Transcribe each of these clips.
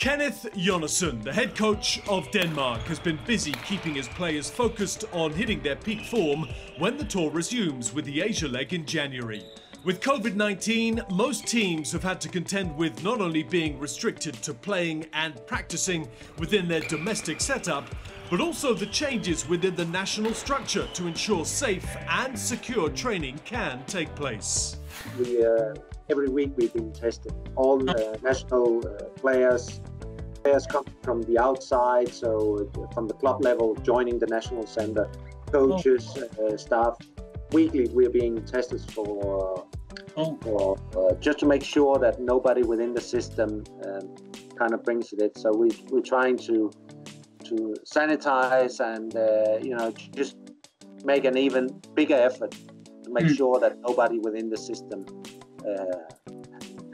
Kenneth Jonassen, the head coach of Denmark, has been busy keeping his players focused on hitting their peak form when the tour resumes with the Asia leg in January. With Covid-19, most teams have had to contend with not only being restricted to playing and practicing within their domestic setup, but also the changes within the national structure to ensure safe and secure training can take place. Every week we've been tested. All national players come from the outside, so from the club level, joining the national center, coaches, staff. Weekly we're being tested for just to make sure that nobody within the system kind of brings it. So we're trying to sanitize and just make an even bigger effort to make sure that nobody within the system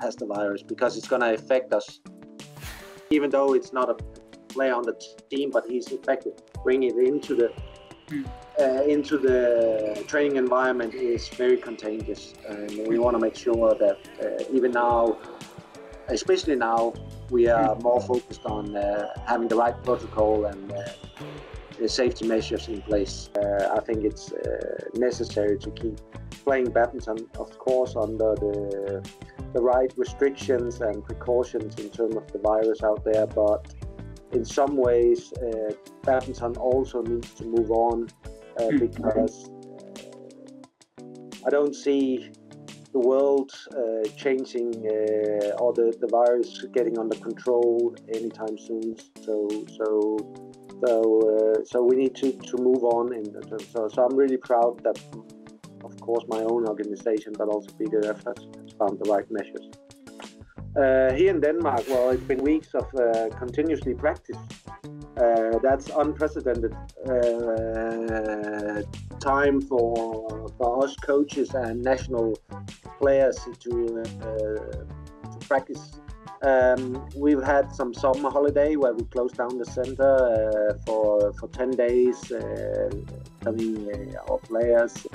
has the virus, because it's going to affect us. Even though it's not a player on the team, but he's affected. Bringing it into the training environment is very contagious, and we want to make sure that even now, especially now, we are more focused on having the right protocol and the safety measures in place. I think it's necessary to keep playing badminton, of course, under the right restrictions and precautions in terms of the virus out there, but in some ways badminton also needs to move on because I don't see the world changing or the virus getting under control anytime soon. So we need to move on. So I'm really proud that, of course, my own organization, but also BWF has found the right measures. Here in Denmark, well, it's been weeks of continuously practice. That's unprecedented time for us coaches and national players to practice. We've had some summer holiday where we closed down the center for 10 days, telling our players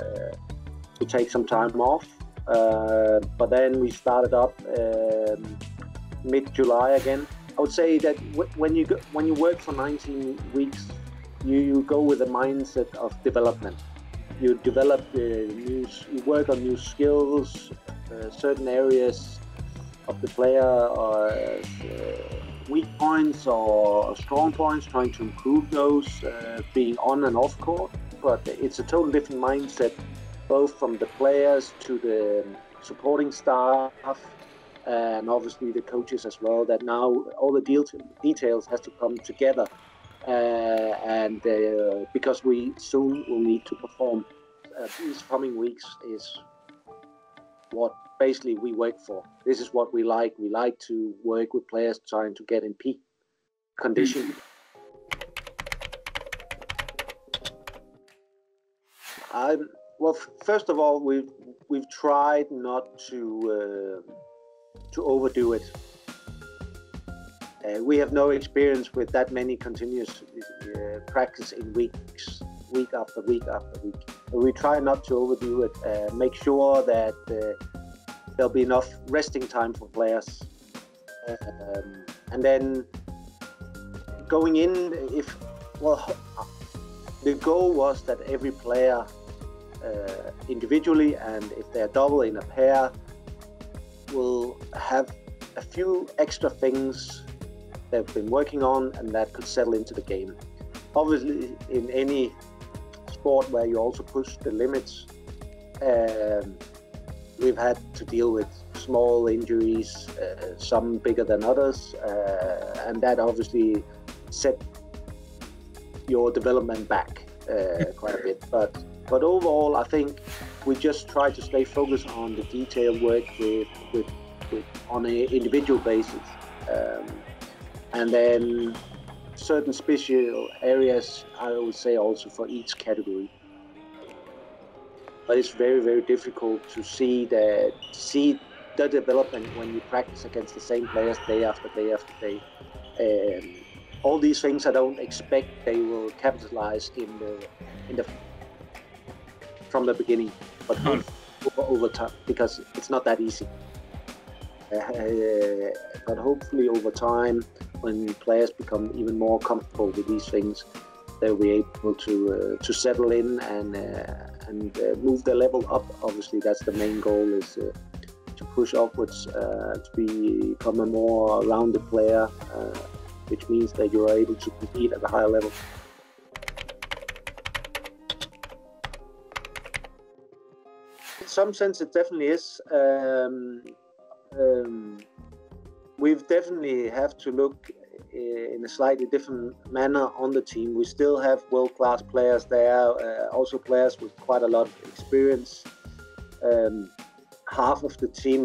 to take some time off. But then we started up mid-July again. I would say that when you work for 19 weeks, you go with a mindset of development. You develop you work on new skills, certain areas of the player, or weak points or strong points, trying to improve those, being on and off court. But it's a totally different mindset, both from the players to the supporting staff, and obviously the coaches as well, that now all the details has to come together, and because we soon will need to perform. These coming weeks is what basically we work for. This is what we like. We like to work with players trying to get in peak condition. Well, first of all, we've tried not to overdo it. We have no experience with that many continuous practice in weeks, week after week after week. We try not to overdo it. Make sure that there'll be enough resting time for players, and then going in. The goal was that every player individually, and if they're double in a pair, will have a few extra things they've been working on and that could settle into the game. Obviously, in any sport where you also push the limits, we've had to deal with small injuries, some bigger than others, and that obviously set your development back quite a bit. But overall, I think we just try to stay focused on the detailed work on an individual basis, and then certain special areas, I would say, also for each category. But it's very, very difficult to see the development when you practice against the same players day after day after day. All these things I don't expect they will capitalize from the beginning, but over time, because it's not that easy. But hopefully over time when players become even more comfortable with these things, they'll be able to settle in and move their level up. Obviously, that's the main goal, is to push upwards, to become a more rounded player, which means that you're able to compete at a higher level. In some sense, it definitely is. We've definitely have to look in a slightly different manner on the team. We still have world-class players there, also players with quite a lot of experience. Half of the team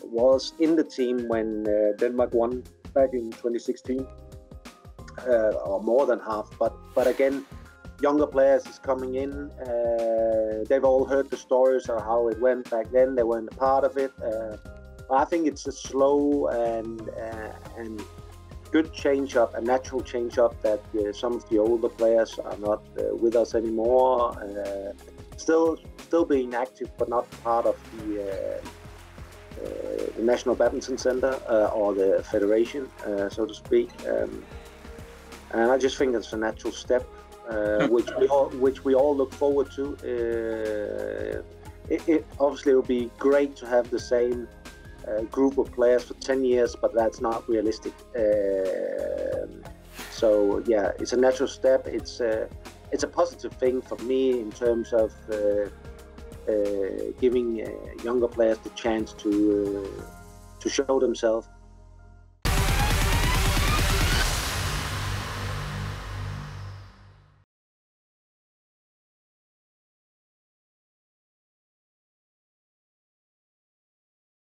was in the team when Denmark won back in 2016, or more than half. But again, younger players is coming in. They've all heard the stories of how it went back then. They weren't a part of it. I think it's a slow and good change-up, a natural change-up, that some of the older players are not with us anymore. Still being active, but not part of the National Badminton Center or the Federation, so to speak. And I just think it's a natural step, which we all look forward to. Obviously, it will be great to have the same group of players for 10 years, but that's not realistic. So yeah, it's a natural step. It's a positive thing for me in terms of giving younger players the chance to show themselves.